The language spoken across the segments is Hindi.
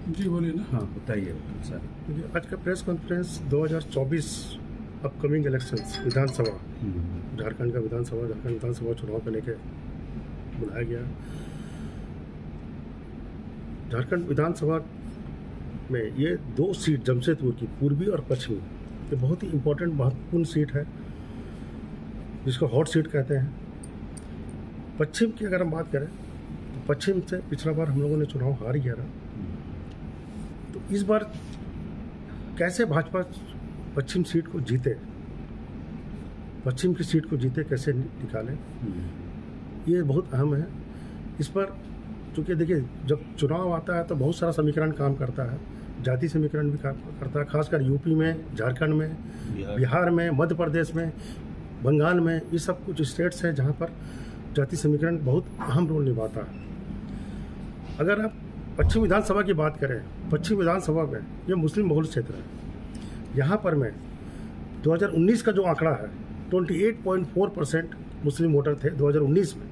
जी बोलिए ना। हाँ बताइए सर। आज का प्रेस कॉन्फ्रेंस 2024 अपकमिंग इलेक्शंस विधानसभा, झारखंड विधानसभा चुनाव को लेकर बुलाया गया। झारखंड विधानसभा में ये 2 सीट जमशेदपुर की पूर्वी और पश्चिमी, ये बहुत ही इम्पोर्टेंट महत्वपूर्ण सीट है जिसको हॉट सीट कहते हैं। पश्चिम की अगर हम बात करें तो पश्चिम से पिछला बार हम लोगों ने चुनाव हार गया था, तो इस बार कैसे भाजपा पश्चिम सीट को जीते, पश्चिम की सीट को जीते, कैसे निकाले, ये बहुत अहम है। इस पर चूँकि देखिए जब चुनाव आता है तो बहुत सारा समीकरण काम करता है, जाति समीकरण भी काम करता है, खासकर यूपी में, झारखंड में, बिहार में, मध्य प्रदेश में, बंगाल में, ये सब कुछ स्टेट्स हैं जहाँ पर जाति समीकरण बहुत अहम रोल निभाता है। अगर आप पश्चिम विधानसभा की बात करें, पश्चिम विधानसभा में ये मुस्लिम बहुल क्षेत्र है। यहाँ पर में 2019 का जो आंकड़ा है 28.4% मुस्लिम वोटर थे 2019 में।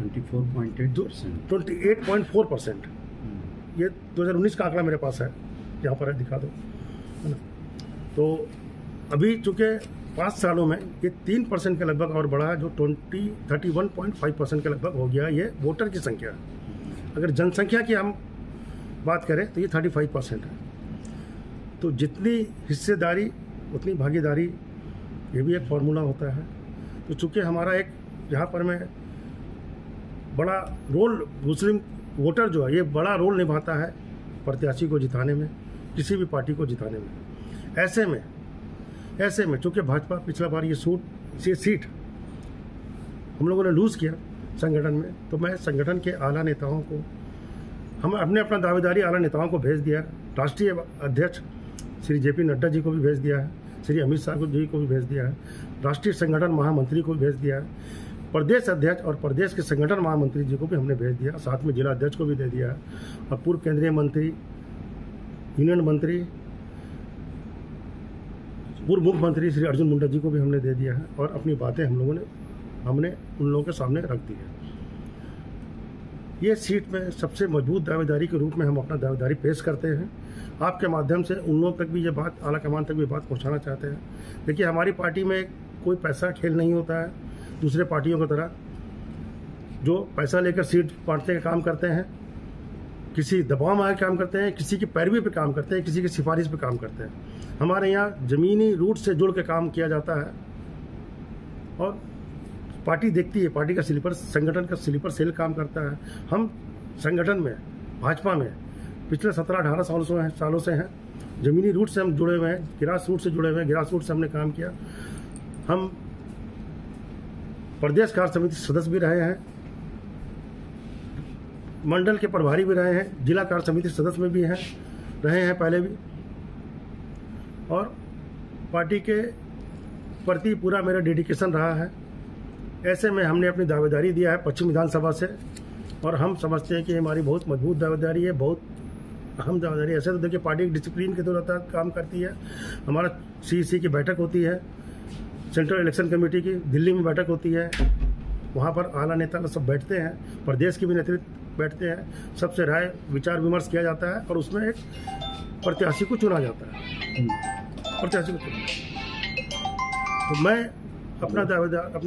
28.4%। ये 2019 का आंकड़ा मेरे पास है, यहाँ पर है, दिखा दो, है ना। तो अभी चूँकि 5 सालों में ये 3% के लगभग और बढ़ा है, जो 31.5% के लगभग हो गया। ये वोटर की संख्या है। अगर जनसंख्या की हम बात करें तो ये 35% है। तो जितनी हिस्सेदारी उतनी भागीदारी, ये भी एक फार्मूला होता है। तो चूँकि हमारा एक यहाँ पर में बड़ा रोल, मुस्लिम वोटर जो है ये बड़ा रोल निभाता है प्रत्याशी को जिताने में, किसी भी पार्टी को जिताने में। ऐसे में चूँकि भाजपा पिछला बार ये सीट हम लोगों ने लूज़ किया संगठन में, तो मैं संगठन के आला नेताओं को, हम अपना दावेदारी आला नेताओं को भेज दिया। राष्ट्रीय अध्यक्ष श्री JP नड्डा जी को भी भेज दिया है, श्री अमित शाह जी को भी भेज दिया है, राष्ट्रीय संगठन महामंत्री को भी भेज दिया है, प्रदेश अध्यक्ष और प्रदेश के संगठन महामंत्री जी को भी हमने भेज दिया, साथ में जिला अध्यक्ष को भी दे दिया है, और पूर्व केंद्रीय मंत्री, यूनियन मंत्री, पूर्व मुख्यमंत्री श्री अर्जुन मुंडा जी को भी हमने दे दिया है। और अपनी बातें हमने उन लोगों के सामने रख दी है। ये सीट में सबसे मजबूत दावेदारी के रूप में हम अपना दावेदारी पेश करते हैं। आपके माध्यम से उन लोगों तक भी ये बात, आला कमान तक भी बात पहुंचाना चाहते हैं। देखिए हमारी पार्टी में कोई पैसा खेल नहीं होता है दूसरे पार्टियों की तरह, जो पैसा लेकर सीट बांटने का काम करते हैं, किसी दबाव में काम करते हैं, किसी की पैरवी पे काम करते हैं, किसी की सिफारिश पे काम करते हैं। हमारे यहाँ ज़मीनी रूट से जुड़ के काम किया जाता है और पार्टी देखती है, पार्टी का संगठन का स्लीपर सेल काम करता है। हम संगठन में, भाजपा में पिछले 17-18 सालों से हैं। ज़मीनी रूट से हम जुड़े हुए हैं, ग्रास रूट से जुड़े हुए हैं, ग्रास रूट से हमने काम किया। हम प्रदेश कार्य समिति सदस्य भी रहे हैं, मंडल के प्रभारी भी रहे हैं, जिला कार्य समिति सदस्य में भी रहे हैं पहले भी, और पार्टी के प्रति पूरा मेरा डेडिकेशन रहा है। ऐसे में हमने अपनी दावेदारी दिया है पश्चिम विधानसभा से, और हम समझते हैं कि हमारी बहुत मजबूत दावेदारी है, बहुत अहम दावेदारी। ऐसे तो देखिए पार्टी डिसिप्लिन के तहत काम करती है। हमारा CEC की बैठक होती है, सेंट्रल इलेक्शन कमेटी की दिल्ली में बैठक होती है, वहाँ पर आला नेता लोग सब बैठते हैं, प्रदेश के भी नेतृत्व बैठते हैं, सबसे राय विचार विमर्श किया जाता है और उसमें एक प्रत्याशी को चुना जाता है। तो मैं अपने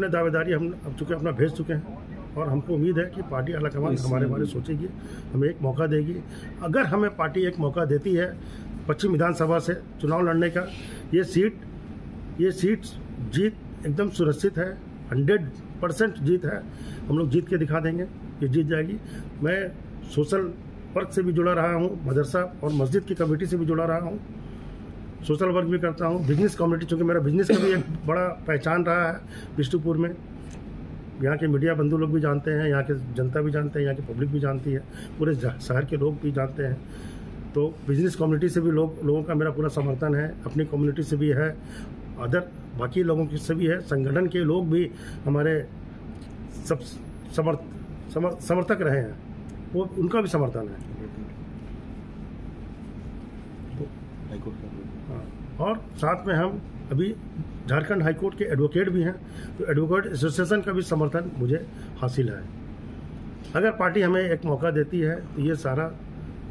दावेदारी हम अब चूँकि अपना भेज चुके हैं, और हमको उम्मीद है कि पार्टी आला कमान हमारे बारे में सोचेगी, हमें एक मौका देगी। अगर हमें पार्टी एक मौका देती है पश्चिम विधानसभा से चुनाव लड़ने का, ये सीट जीत एकदम सुरक्षित है, 100% जीत है। हम लोग जीत के दिखा देंगे, ये जीत जाएगी। मैं सोशल वर्क से भी जुड़ा रहा हूँ, मदरसा और मस्जिद की कमेटी से भी जुड़ा रहा हूँ, सोशल वर्क भी करता हूँ, बिजनेस कम्युनिटी, चूँकि मेरा बिजनेस का भी एक बड़ा पहचान रहा है विष्णुपुर में। यहाँ के मीडिया बंधु लोग भी जानते हैं, यहाँ के जनता भी जानते हैं, यहाँ की पब्लिक भी जानती है, पूरे शहर के लोग भी जानते हैं। तो बिजनेस कम्युनिटी से भी लोगों का मेरा पूरा समर्थन है, अपनी कम्युनिटी से भी है, अदर बाकी लोगों की से भी है, संगठन के लोग भी हमारे सब समर्थक रहे हैं, वो उनका भी समर्थन है। और साथ में हम अभी झारखंड हाईकोर्ट के एडवोकेट भी हैं, तो एडवोकेट एसोसिएशन का भी समर्थन मुझे हासिल है। अगर पार्टी हमें एक मौका देती है तो ये सारा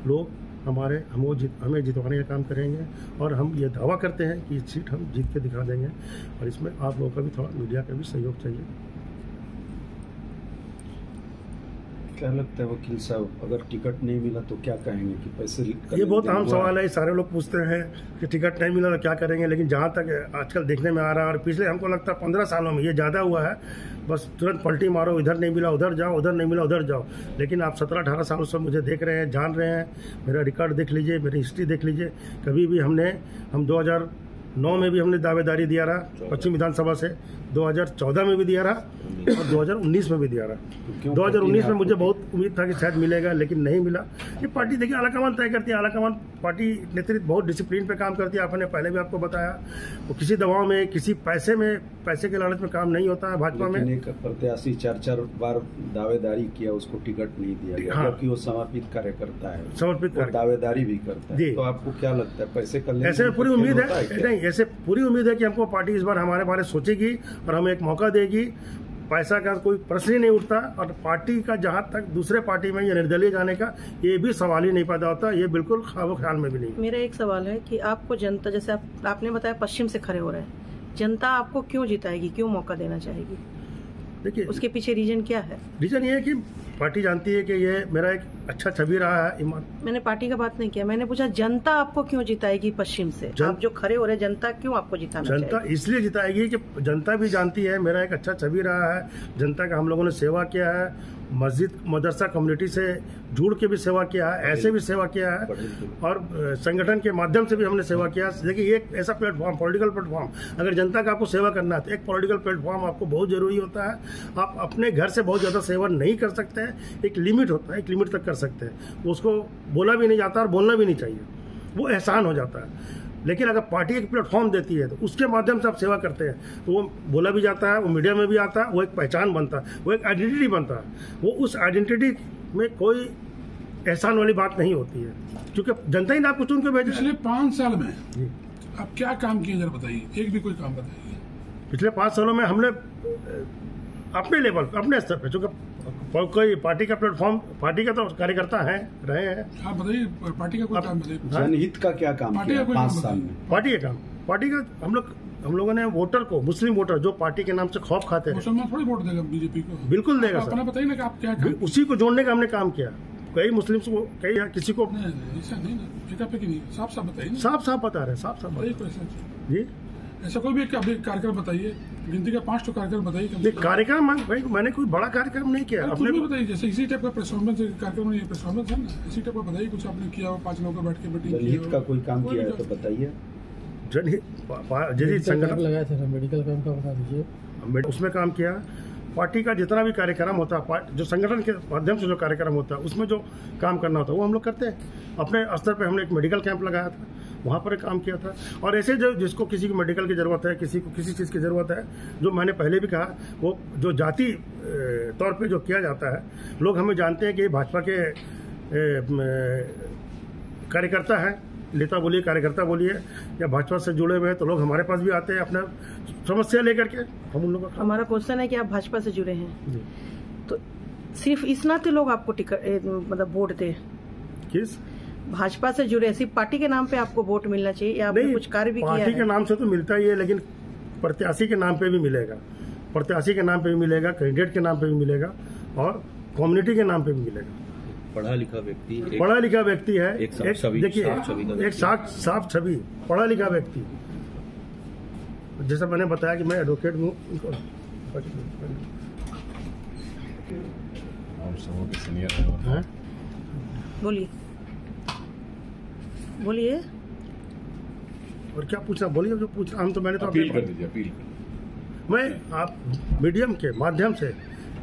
लोग हमें जितवाने का काम करेंगे और हम ये दावा करते हैं कि इस सीट हम जीत के दिखा देंगे। और इसमें आप लोगों का भी थोड़ा मीडिया का भी सहयोग चाहिए। क्या लगता है वकील साहब, अगर टिकट नहीं मिला तो क्या कहेंगे कि पैसे? ये बहुत आम सवाल है, सारे लोग पूछते हैं कि टिकट नहीं मिला तो क्या करेंगे। लेकिन जहाँ तक आजकल देखने में आ रहा है और पिछले हमको लगता है 15 सालों में ये ज़्यादा हुआ है, बस तुरंत पलटी मारो, इधर नहीं मिला उधर जाओ, उधर नहीं मिला उधर जाओ। लेकिन आप 17-18 सालों से मुझे देख रहे हैं, जान रहे हैं, मेरा रिकॉर्ड देख लीजिए, मेरी हिस्ट्री देख लीजिए। कभी भी हम 2009 में भी हमने दावेदारी दिया रहा पश्चिम विधानसभा से, 2014 में भी दिया रहा और 2019 में भी दिया रहा। 2019 में मुझे बहुत उम्मीद था कि शायद मिलेगा, लेकिन नहीं मिला। ये पार्टी देखिए आलाकमान तय करती है, आलाकमान पार्टी नेतृत्व बहुत डिसिप्लिन पे काम करती है। आपने पहले भी आपको बताया, वो किसी दबाव में, किसी पैसे के लालच में काम नहीं होता है भाजपा में। एक प्रत्याशी 4 बार दावेदारी किया, उसको टिकट नहीं दिया गया, हाँ। क्योंकि वो समर्पित कार्यकर्ता है, समर्पित दावेदारी भी करता है। तो आपको क्या लगता है, पैसे का ऐसे पूरी उम्मीद है, नहीं ऐसे पूरी उम्मीद है कि हमको पार्टी इस बार हमारे बारे सोचेगी और हमें एक मौका देगी। पैसा का कोई प्रश्न ही नहीं उठता और पार्टी का जहां तक दूसरे पार्टी में या निर्दलीय जाने का ये भी सवाल ही नहीं पैदा होता, ये बिल्कुल ख्याल में भी नहीं। मेरा एक सवाल है कि आपको जनता, जैसे आपने बताया पश्चिम से खड़े हो रहे हैं, जनता आपको क्यों जिताएगी, क्यों मौका देना चाहेगी? देखिए उसके पीछे रीजन क्या है? रीजन ये है कि पार्टी जानती है कि ये मेरा एक अच्छा छवि रहा है। मैंने पार्टी का बात नहीं किया, मैंने पूछा जनता आपको क्यों जिताएगी पश्चिम से? आप जो खड़े हो रहे, जनता क्यों आपको जिताना चाहेगी? जनता इसलिए जिताएगी कि जनता भी जानती है मेरा एक अच्छा छवि रहा है, जनता का हम लोगों ने सेवा किया है, मस्जिद मदरसा कम्युनिटी से जुड़ के भी सेवा किया है, ऐसे भी सेवा किया है और संगठन के माध्यम से भी हमने सेवा किया। देखिए एक ऐसा प्लेटफॉर्म, पॉलिटिकल प्लेटफॉर्म, अगर जनता का आपको सेवा करना है तो एक पॉलिटिकल प्लेटफॉर्म आपको बहुत जरूरी होता है। आप अपने घर से बहुत ज़्यादा सेवा नहीं कर सकते हैं, एक लिमिट होता है, एक लिमिट तक कर सकते हैं, उसको बोला भी नहीं जाता और बोलना भी नहीं चाहिए, वो एहसान हो जाता है। लेकिन अगर पार्टी एक प्लेटफॉर्म देती है तो उसके माध्यम से आप सेवा करते हैं तो वो बोला भी जाता है, वो मीडिया में भी आता है, वो एक पहचान बनता है, वो एक आइडेंटिटी बनता है। वो उस आइडेंटिटी में कोई एहसान वाली बात नहीं होती है, क्योंकि जनता ही ना आपको चुन के भेजा। पिछले 5 साल में आप क्या काम किए जरा बताइए, एक भी कोई काम बताइए। पिछले 5 सालों में हमने अपने लेवल पर, अपने स्तर पर, चूंकि कोई पार्टी का प्लेटफॉर्म, पार्टी का तो कार्यकर्ता है रहे हैं। आप बताइए पार्टी का कोई काम बताइए। जनहित का क्या काम किया 5 साल में? पार्टी का काम, पार्टी का हम लोगों ने वोटर को, मुस्लिम वोटर जो पार्टी के नाम से खौफ खाते हैं, मुसलमान थोड़ी वोट देगा बीजेपी को? बिल्कुल देगा अपना सर। बताइए ना कि आप क्या काम, उसी को जोड़ने का हमने काम किया। कई मुस्लिम को, कई किसी को ऐसा नहीं ना, एकापेकी नहीं, साफ साफ बताइए ना। साफ बता रहे हैं, साफ जी। ऐसा कोई भी कार्यक्रम बताइए, गिनती का 5 कार्यक्रम बताइए। कार्यक्रम मैंने कोई बड़ा कार्यक्रम नहीं किया अपने भी बताइए, जैसे इसी टाइप का परफॉर्मेंस कार्यक्रम नहीं, परफॉर्मेंस है ना, इसी टाइप का बताइए कुछ आपने किया हो, 5 लोगों का बैठ के मीटिंग जनहित का कोई काम किया है तो बताइए। जनहित संगठन लगाया था, मेडिकल कैंप का बता दीजिए। उसमें काम किया। पार्टी का जितना भी कार्यक्रम होता है, जो संगठन के माध्यम से जो कार्यक्रम होता है, उसमें जो काम करना होता है वो हम लोग करते हैं। अपने स्तर पे हमने एक मेडिकल कैंप लगाया था, वहाँ पर काम किया था। और ऐसे जो जिसको किसी को मेडिकल की ज़रूरत है, किसी को किसी चीज़ की ज़रूरत है, जो मैंने पहले भी कहा, वो जो जाति तौर पे जो किया जाता है, लोग हमें जानते हैं कि भाजपा के कार्यकर्ता हैं, नेता बोलिए, कार्यकर्ता बोलिए, या भाजपा से जुड़े हुए हैं, तो लोग हमारे पास भी आते हैं अपना समस्या लेकर के। हम उन लोगों का, हमारा क्वेश्चन है कि आप भाजपा से जुड़े हैं तो सिर्फ इस नाते लोग आपको टिकट मतलब वोट दे? किस भाजपा से जुड़े, सिर्फ पार्टी के नाम पे आपको वोट मिलना चाहिए या आपने कुछ कार्य भी किया है? पार्टी के नाम से तो मिलता ही है, लेकिन प्रत्याशी के नाम पे भी मिलेगा, प्रत्याशी के नाम पे भी मिलेगा, कैंडिडेट के नाम पे भी मिलेगा और कम्युनिटी के नाम पे भी मिलेगा। पढ़ा लिखा व्यक्ति है, देखिए एक साफ छवि, पढ़ा लिखा व्यक्ति। जैसा मैंने बताया कि मैं एडवोकेट हूँ। बोलिए और क्या पूछना, बोलिए जो पूछना। हम तो मैंने तो अपील कर दीजिए, अपील। मैं आप मीडियम के माध्यम से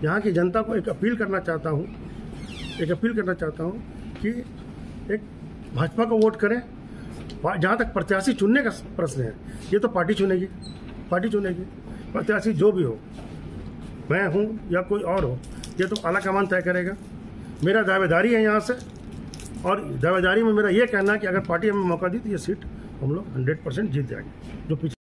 यहाँ की जनता को एक अपील करना चाहता हूँ, कि एक भाजपा को वोट करें। जहाँ तक प्रत्याशी चुनने का प्रश्न है, ये तो पार्टी चुनेगी, प्रत्याशी जो भी हो, मैं हूँ या कोई और हो, ये तो आलाकमान तय करेगा। मेरा दावेदारी है यहाँ से, और दावेदारी में मेरा ये कहना है कि अगर पार्टी हमें मौका दी तो ये सीट हम लोग 100% जीत जाएंगे। जो पिछले